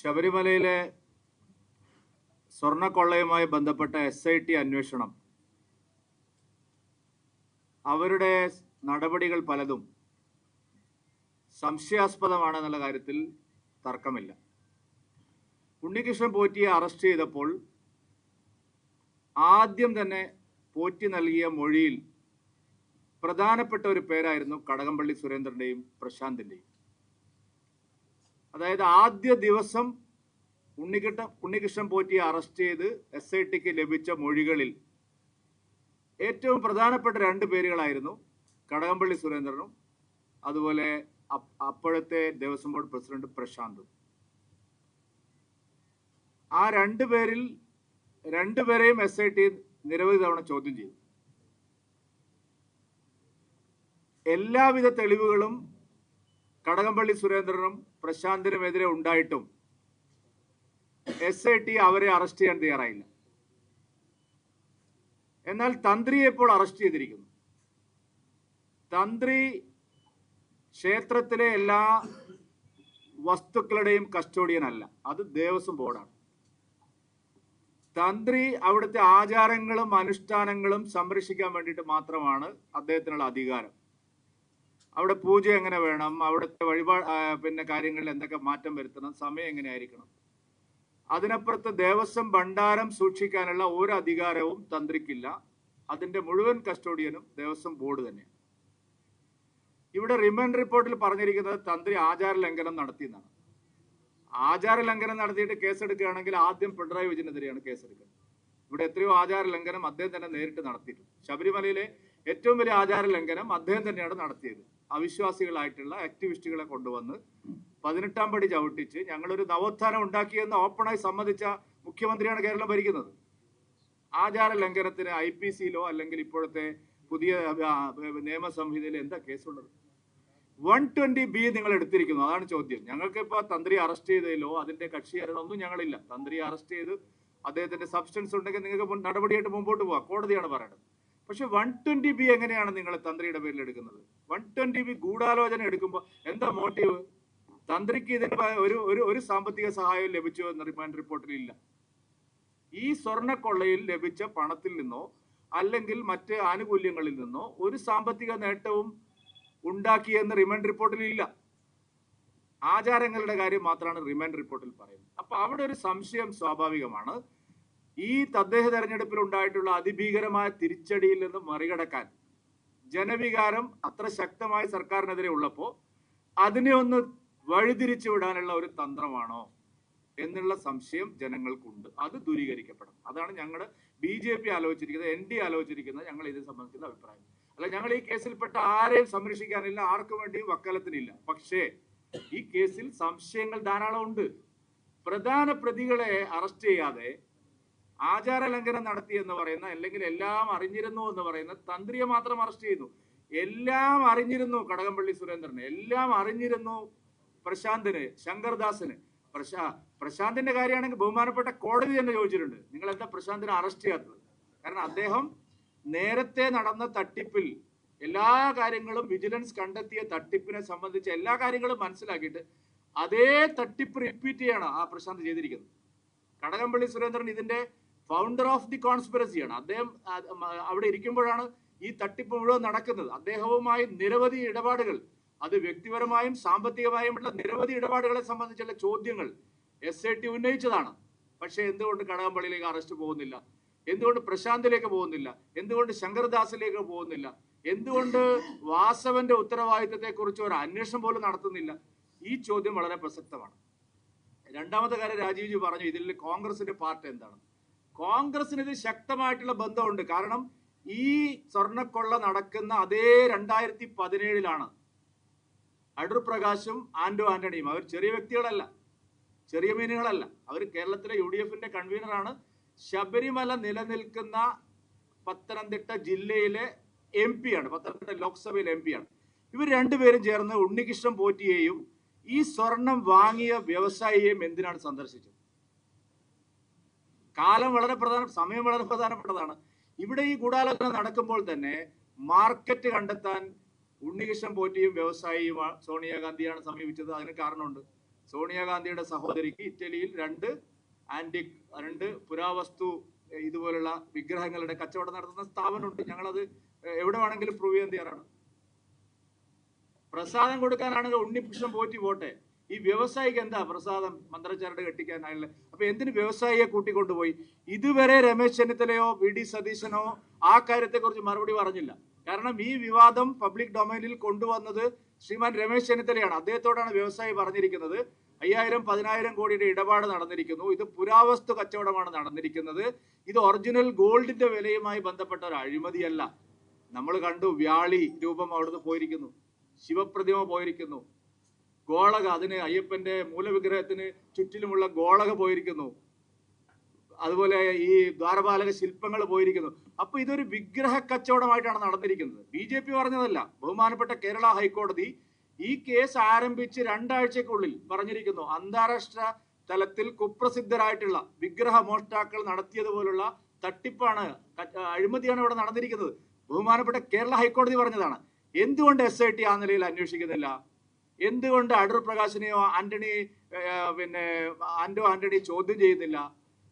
ശബരിമലയിലെ സ്വർണ്ണക്കൊള്ളയുമായി ബന്ധപ്പെട്ട SIT അന്വേഷണം, അവരുടെ നടപടികൾ പലതും സംശയാസ്പദമാണെന്നുള്ള കാര്യത്തിൽ തർക്കമില്ല. ഉണ്ണികൃഷ്ണൻ പോറ്റിയെ അറസ്റ്റ് ചെയ്തപ്പോൾ ആദ്യം തന്നെ പോറ്റി നൽകിയ മൊഴിയിൽ പ്രധാനപ്പെട്ട ഒരു പേരായിരുന്നു കടകംപള്ളി സുരേന്ദ്രന്റെയും പ്രശാന്തിന്റെയും. അതായത് ആദ്യ ദിവസം ഉണ്ണികൃഷ്ണൻ പോറ്റിയെ അറസ്റ്റ് ചെയ്ത് SITക്ക് ലഭിച്ച മൊഴികളിൽ ഏറ്റവും പ്രധാനപ്പെട്ട രണ്ട് പേരുകളായിരുന്നു കടകംപള്ളി സുരേന്ദ്രനും അതുപോലെ അപ്പോഴത്തെ ദേവസ്വം ബോർഡ് പ്രസിഡന്റ് പ്രശാന്തും. ആ രണ്ടുപേരെയും SIT നിരവധി തവണ ചോദ്യം ചെയ്തു. എല്ലാവിധ തെളിവുകളും കടകംപള്ളി സുരേന്ദ്രനും പ്രശാന്തിനുമെതിരെ ഉണ്ടായിട്ടും SIT അവരെ അറസ്റ്റ് ചെയ്യാൻ തയ്യാറായില്ല. എന്നാൽ തന്ത്രിയെ ഇപ്പോൾ അറസ്റ്റ് ചെയ്തിരിക്കുന്നു. തന്ത്രി ക്ഷേത്രത്തിലെ എല്ലാ വസ്തുക്കളുടെയും കസ്റ്റോഡിയൻ അല്ല, അത് ദേവസ്വം ബോർഡാണ്. തന്ത്രി അവിടുത്തെ ആചാരങ്ങളും അനുഷ്ഠാനങ്ങളും സംരക്ഷിക്കാൻ വേണ്ടിയിട്ട് മാത്രമാണ് അദ്ദേഹത്തിനുള്ള അധികാരം. അവിടെ പൂജ എങ്ങനെ വേണം, അവിടുത്തെ കാര്യങ്ങളിൽ എന്തൊക്കെ മാറ്റം വരുത്തണം, സമയം എങ്ങനെയായിരിക്കണം, അതിനപ്പുറത്ത് ദേവസ്വം ഭണ്ഡാരം സൂക്ഷിക്കാനുള്ള ഒരു അധികാരവും തന്ത്രിക്കില്ല. അതിന്റെ മുഴുവൻ കസ്റ്റോഡിയനും ദേവസ്വം ബോർഡ് തന്നെയാണ്. ഇവിടെ റിമാൻഡ് റിപ്പോർട്ടിൽ പറഞ്ഞിരിക്കുന്നത് തന്ത്രി ആചാര ലംഘനം നടത്തിയെന്നാണ്. ആചാര ലംഘനം നടത്തിയിട്ട് കേസെടുക്കുകയാണെങ്കിൽ ആദ്യം പിണറായി വിജയനെതിരെയാണ് കേസെടുക്കുന്നത്. ഇവിടെ എത്രയോ ആചാര ലംഘനം അദ്ദേഹം തന്നെ നേരിട്ട് നടത്തിയിട്ടുണ്ട്. ശബരിമലയിലെ ഏറ്റവും വലിയ ആചാര ലംഘനം അദ്ദേഹം തന്നെയാണ് നടത്തിയത്. അവിശ്വാസികളായിട്ടുള്ള ആക്ടിവിസ്റ്റുകളെ കൊണ്ടുവന്ന് 18ാം പടി ചവിട്ടിച്ച് ഞങ്ങളൊരു നവോത്ഥാനം ഉണ്ടാക്കിയെന്ന് ഓപ്പണായി സമ്മതിച്ച മുഖ്യമന്ത്രിയാണ് കേരളം ഭരിക്കുന്നത്. ആചാര ലംഘനത്തിന് IPCയിലോ അല്ലെങ്കിൽ ഇപ്പോഴത്തെ പുതിയ നിയമസംഹിതയിലോ എന്താ കേസുള്ളത്? 120B നിങ്ങൾ എടുത്തിരിക്കുന്നു, അതാണ് ചോദ്യം. ഞങ്ങൾക്ക് ഇപ്പോൾ തന്ത്രി അറസ്റ്റ് ചെയ്തതിലോ അതിന്റെ കക്ഷിയാരൊന്നും ഞങ്ങളില്ല. തന്ത്രി അറസ്റ്റ് ചെയ്ത് അദ്ദേഹത്തിന്റെ സബ്സ്റ്റൻസ് ഉണ്ടെങ്കിൽ നിങ്ങൾക്ക് നടപടിയായിട്ട് മുമ്പോട്ട് പോവാം, കോടതിയാണ് പറയുന്നത്. പക്ഷെ 120B എങ്ങനെയാണ് നിങ്ങൾ തന്ത്രിയുടെ പേരിൽ എടുക്കുന്നത്? 120B ഗൂഢാലോചന എടുക്കുമ്പോൾ എന്താ മോട്ടീവ്? തന്ത്രിക്ക് ഇതിന് ഒരു സാമ്പത്തിക സഹായം ലഭിച്ചോ എന്ന് റിമാൻഡ് റിപ്പോർട്ടിൽ ഇല്ല. ഈ സ്വർണ്ണക്കൊള്ളയിൽ ലഭിച്ച പണത്തിൽ നിന്നോ അല്ലെങ്കിൽ മറ്റ് ആനുകൂല്യങ്ങളിൽ നിന്നോ ഒരു സാമ്പത്തിക നേട്ടവും ഉണ്ടാക്കിയെന്ന് റിമാൻഡ് റിപ്പോർട്ടിൽ ഇല്ല. ആചാരങ്ങളുടെ കാര്യം മാത്രമാണ് റിമാൻഡ് റിപ്പോർട്ടിൽ പറയുന്നത്. അപ്പൊ അവിടെ ഒരു സംശയം സ്വാഭാവികമാണ്. ഈ തദ്ദേശ തെരഞ്ഞെടുപ്പിൽ ഉണ്ടായിട്ടുള്ള അതിഭീകരമായ തിരിച്ചടിയിൽ നിന്ന് മറികടക്കാൻ ജനവികാരം അത്ര ശക്തമായി സർക്കാരിനെതിരെ ഉള്ളപ്പോൾ അതിനെ ഒന്ന് വഴിതിരിച്ചു വിടാനുള്ള ഒരു തന്ത്രമാണോ എന്നുള്ള സംശയം ജനങ്ങൾക്കുണ്ട്. അത് ദൂരീകരിക്കപ്പെടണം. അതാണ് ഞങ്ങൾ BJP ആലോചിച്ചിരിക്കുന്നത്, ND ആലോചിച്ചിരിക്കുന്നത്. ഞങ്ങൾ ഇതിനെ സംബന്ധിക്കുന്ന അഭിപ്രായം അല്ല. ഞങ്ങൾ ഈ കേസിൽപ്പെട്ട ആരെയും സംരക്ഷിക്കാനില്ല, ആർക്കു വേണ്ടിയും വക്കാലത്തിനില്ല. പക്ഷേ ഈ കേസിൽ സംശയങ്ങൾ ധാരാളം ഉണ്ട്. പ്രധാന പ്രതികളെ അറസ്റ്റ് ചെയ്യാതെ ആചാര ലംഘനം നടത്തി എന്ന് പറയുന്ന അല്ലെങ്കിൽ എല്ലാം അറിഞ്ഞിരുന്നു എന്ന് പറയുന്ന തന്ത്രിയെ മാത്രം അറസ്റ്റ് ചെയ്തു. എല്ലാം അറിഞ്ഞിരുന്നു കടകംപള്ളി സുരേന്ദ്രന്, എല്ലാം അറിഞ്ഞിരുന്നു പ്രശാന്തിന്, ശങ്കർദാസിന്. പ്രശാന്തിന്റെ കാര്യമാണെങ്കിൽ ബഹുമാനപ്പെട്ട കോടതി തന്നെ ചോദിച്ചിട്ടുണ്ട്, നിങ്ങൾ എന്താ പ്രശാന്തിനെ അറസ്റ്റ് ചെയ്യാത്തത്? കാരണം അദ്ദേഹം നേരത്തെ നടന്ന തട്ടിപ്പിൽ എല്ലാ കാര്യങ്ങളും വിജിലൻസ് കണ്ടെത്തിയ തട്ടിപ്പിനെ സംബന്ധിച്ച എല്ലാ കാര്യങ്ങളും മനസ്സിലാക്കിയിട്ട് അതേ തട്ടിപ്പ് റിപ്പീറ്റ് ചെയ്യാണ് ആ പ്രശാന്ത് ചെയ്തിരിക്കുന്നത്. കടകംപള്ളി സുരേന്ദ്രൻ ഇതിന്റെ ഫൗണ്ടർ ഓഫ് ദി കോൺസ്പിറസിയാണ്. അദ്ദേഹം അവിടെ ഇരിക്കുമ്പോഴാണ് ഈ തട്ടിപ്പ് മുഴുവൻ നടക്കുന്നത്. അദ്ദേഹവുമായി നിരവധി ഇടപാടുകൾ, അത് വ്യക്തിപരമായും സാമ്പത്തികമായുമുള്ള നിരവധി ഇടപാടുകളെ സംബന്ധിച്ചുള്ള ചോദ്യങ്ങൾ SIT ഉന്നയിച്ചതാണ്. പക്ഷെ എന്തുകൊണ്ട് കടകംപള്ളിയിലേക്ക് അറസ്റ്റ് പോകുന്നില്ല? എന്തുകൊണ്ട് പ്രശാന്തിലേക്ക് പോകുന്നില്ല? എന്തുകൊണ്ട് ശങ്കർദാസിലേക്ക് പോകുന്നില്ല? എന്തുകൊണ്ട് വാസവന്റെ ഉത്തരവാദിത്തത്തെ കുറിച്ച് ഒരു അന്വേഷണം പോലും നടത്തുന്നില്ല? ഈ ചോദ്യം വളരെ പ്രസക്തമാണ്. രണ്ടാമത്തെ കാര്യം, രാജീവ്ജി പറഞ്ഞു ഇതിൽ കോൺഗ്രസിന്റെ പാർട്ട് എന്താണ്? കോൺഗ്രസിന് ഇത് ശക്തമായിട്ടുള്ള ബന്ധമുണ്ട്. കാരണം ഈ സ്വർണ്ണക്കൊള്ള നടക്കുന്ന അതേ 2017 അടൂർ പ്രകാശും ആന്റോ ആന്റണിയും, അവർ ചെറിയ വ്യക്തികളല്ല, ചെറിയ മീനുകളല്ല. അവർ കേരളത്തിലെ UDFന്റെ കൺവീനറാണ്. ശബരിമല നിലനിൽക്കുന്ന പത്തനംതിട്ട ജില്ലയിലെ MP ആണ്, പത്തനംതിട്ട ലോക്സഭയിലെ MP ആണ്. ഇവർ രണ്ടുപേരും ചേർന്ന് ഉണ്ണികൃഷ്ണൻ പോറ്റിയെയും ഈ സ്വർണം വാങ്ങിയ വ്യവസായിയെയും എന്തിനാണ് സന്ദർശിച്ചത്? സമയം വളരെ പ്രധാനപ്പെട്ടതാണ്. ഇവിടെ ഈ ഗൂഢാലോചന നടക്കുമ്പോൾ തന്നെ മാർക്കറ്റ് കണ്ടെത്താൻ ഉണ്ണികൃഷ്ണൻ പോറ്റിയും വ്യവസായിയും സോണിയാഗാന്ധിയാണ് സമീപിച്ചത്. അതിന് കാരണമുണ്ട്. സോണിയാഗാന്ധിയുടെ സഹോദരിക്ക് ഇറ്റലിയിൽ രണ്ട് പുരാവസ്തു ഇതുപോലുള്ള വിഗ്രഹങ്ങളുടെ കച്ചവടം നടത്തുന്ന സ്ഥാപനമുണ്ട്. ഞങ്ങളത് എവിടെ വേണമെങ്കിലും പ്രൂവ് ചെയ്യാൻ തയ്യാറാണ്. പ്രസാദം കൊടുക്കാനാണെങ്കിൽ ഉണ്ണികൃഷ്ണൻ പോറ്റി പോട്ടെ, ഈ വ്യവസായിക്ക് എന്താ പ്രസാദം മന്ത്രച്ചരട് കെട്ടിക്കാനായില്ല? അപ്പൊ എന്തിന് വ്യവസായിയെ കൂട്ടിക്കൊണ്ടുപോയി? ഇതുവരെ രമേശ് ചെന്നിത്തലയോ വി.ഡി. സതീശനോ ആ കാര്യത്തെക്കുറിച്ച് മറുപടി പറഞ്ഞില്ല. കാരണം ഈ വിവാദം പബ്ലിക് ഡൊമൈനിൽ കൊണ്ടുവന്നത് ശ്രീമാൻ രമേശ് ചെന്നിത്തലയാണ്. അദ്ദേഹത്തോടാണ് വ്യവസായി പറഞ്ഞിരിക്കുന്നത് 5000-10000 കോടിയുടെ ഇടപാട് നടന്നിരിക്കുന്നു, ഇത് പുരാവസ്തു കച്ചവടമാണ് നടന്നിരിക്കുന്നത്, ഇത് ഒറിജിനൽ ഗോൾഡിന്റെ വിലയുമായി ബന്ധപ്പെട്ട ഒരു അഴിമതിയല്ല. നമ്മൾ കണ്ടു, വ്യാളി രൂപം അവിടുന്ന് പോയിരിക്കുന്നു, ശിവപ്രതിമ പോയിരിക്കുന്നു, ഗോളക, അതിന് അയ്യപ്പന്റെ മൂലവിഗ്രഹത്തിന് ചുറ്റിലുമുള്ള ഗോളക പോയിരിക്കുന്നു, അതുപോലെ ഈ ദ്വാരപാലക ശില്പങ്ങൾ പോയിരിക്കുന്നു. അപ്പൊ ഇതൊരു വിഗ്രഹ കച്ചവടമായിട്ടാണ് നടന്നിരിക്കുന്നത്. BJP പറഞ്ഞതല്ല, ബഹുമാനപ്പെട്ട കേരള ഹൈക്കോടതി ഈ കേസ് ആരംഭിച്ച് 2 ആഴ്ചക്കുള്ളിൽ പറഞ്ഞിരിക്കുന്നു, അന്താരാഷ്ട്ര തലത്തിൽ കുപ്രസിദ്ധരായിട്ടുള്ള വിഗ്രഹ മോഷ്ടാക്കൾ നടത്തിയതുപോലുള്ള തട്ടിപ്പാണ്, അഴിമതിയാണ് ഇവിടെ നടന്നിരിക്കുന്നത്. ബഹുമാനപ്പെട്ട കേരള ഹൈക്കോടതി പറഞ്ഞതാണ്. എന്തുകൊണ്ട് SIT ആ നിലയിൽ അന്വേഷിക്കുന്നില്ല? എന്തുകൊണ്ട് അടൂർ പ്രകാശിനെയോ ആന്റോ ആന്റണി ചോദ്യം ചെയ്യുന്നില്ല?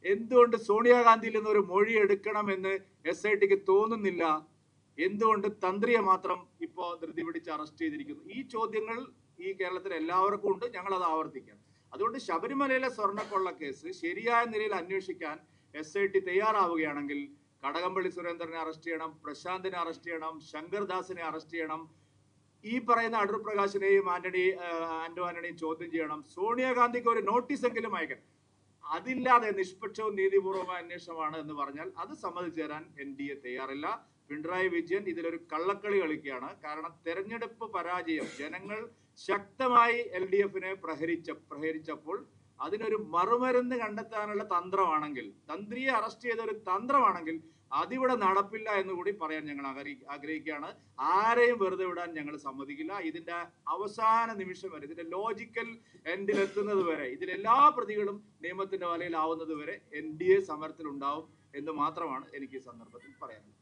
എന്തുകൊണ്ട് സോണിയാഗാന്ധിയിൽ നിന്ന് ഒരു മൊഴി എടുക്കണമെന്ന് SITക്ക് തോന്നുന്നില്ല? എന്തുകൊണ്ട് തന്ത്രിയെ മാത്രം ഇപ്പോ ധൃതി പിടിച്ച് അറസ്റ്റ് ചെയ്തിരിക്കുന്നു? ഈ ചോദ്യങ്ങൾ ഈ കേരളത്തിൽ എല്ലാവർക്കും ഉണ്ട്. ഞങ്ങൾ അത് ആവർത്തിക്കാം. അതുകൊണ്ട് ശബരിമലയിലെ സ്വർണ്ണക്കൊള്ള കേസ് ശരിയായ നിലയിൽ അന്വേഷിക്കാൻ SIT തയ്യാറാവുകയാണെങ്കിൽ കടകംപള്ളി സുരേന്ദ്രനെ അറസ്റ്റ് ചെയ്യണം, പ്രശാന്തിനെ അറസ്റ്റ് ചെയ്യണം, ശങ്കർദാസിനെ അറസ്റ്റ് ചെയ്യണം, ഈ പറയുന്ന അടൂർ പ്രകാശിനെയും ആന്റോ ആന്റണിയും ചോദ്യം ചെയ്യണം, സോണിയാഗാന്ധിക്ക് ഒരു നോട്ടീസ് എങ്കിലും അയക്കണം. അതില്ലാതെ നിഷ്പക്ഷവും നീതിപൂർവമായ അന്വേഷണമാണ് എന്ന് പറഞ്ഞാൽ അത് സമ്മതിച്ചു തരാൻ NDA തയ്യാറില്ല. പിണറായി വിജയൻ ഇതിലൊരു കള്ളക്കളി കളിക്കുകയാണ്. കാരണം തെരഞ്ഞെടുപ്പ് പരാജയം ജനങ്ങൾ ശക്തമായി LDFനെ പ്രഹരിച്ചപ്പോൾ അതിനൊരു മറുമരുന്ന് കണ്ടെത്താനുള്ള തന്ത്രമാണെങ്കിൽ, തന്ത്രിയെ അറസ്റ്റ് ചെയ്ത ഒരു തന്ത്രമാണെങ്കിൽ അതിവിടെ നടപ്പില്ല എന്ന് കൂടി പറയാൻ ഞങ്ങൾ ആഗ്രഹിക്കുകയാണ്. ആരെയും വെറുതെ വിടാൻ ഞങ്ങൾ സമ്മതിക്കില്ല. ഇതിന്റെ അവസാന നിമിഷം വരെ, ഇതിന്റെ ലോജിക്കൽ എൻഡിലെത്തുന്നത് വരെ, ഇതിലെല്ലാ പ്രതികളും നിയമത്തിന്റെ വലയിലാവുന്നത് വരെ NDA സമരത്തിലുണ്ടാവും എന്ന് മാത്രമാണ് എനിക്ക് ഈ സന്ദർഭത്തിൽ പറയാനുള്ളത്.